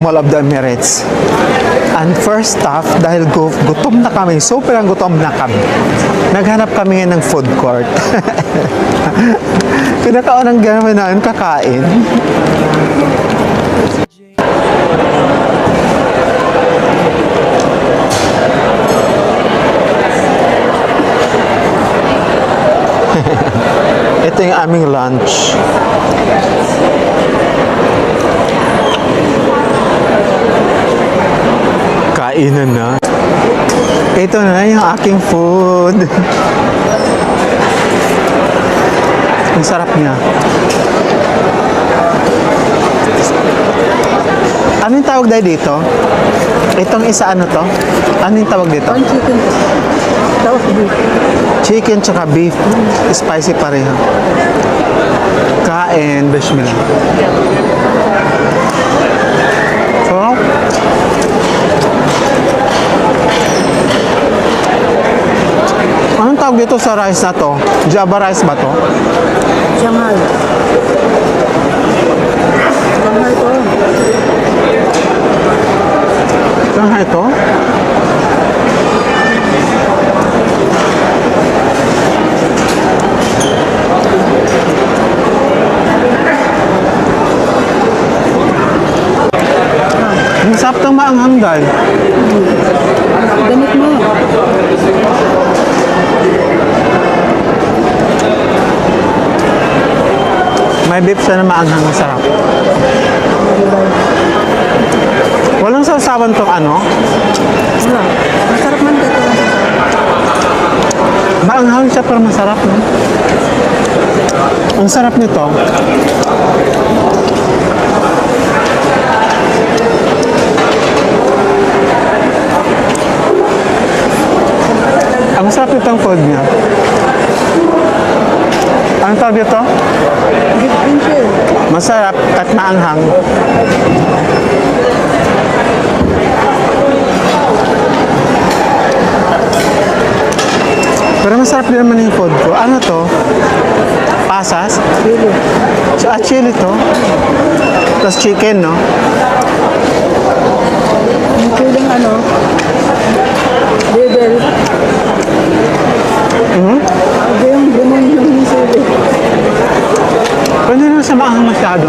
Mall of the Emirates. And first stop, dahil gutom na kami, sobrang gutom na kami. Naghanap kami ngayon ng food court. Pinakaunang gano'n na kakain. Ito yung aming lunch. Kainan na. Ito na yung aking food. Ang sarap niya. Anong tawag dito? Itong isa ano to? Anong tawag dito? Chicken. Tapos beef. Chicken tsaka beef. Spicy pareho. Kain. Bismillah. So, anong tawag dito sa rice na to? Java rice ba to? Shanghai. Shanghai to. Shanghai to? Ang sarap ng maanghang dahil. Damit mo. May beef siya na maanghang, masarap. Walang sausawan tong ano? Wala. Masarap man dito. Maanghang siya pero masarap, no? Ang sarap nito. Ang sarap nitong food niya. Ang tawag dito? Beef pincher. Masarap at maanghang. Pero masarap din naman yung food ko. Ano to? Pasas? Chili. Chili to. Tapos chicken, no? Yung chili ano? Bebel. Yung chili. Pwede naman sa maanghang masyado.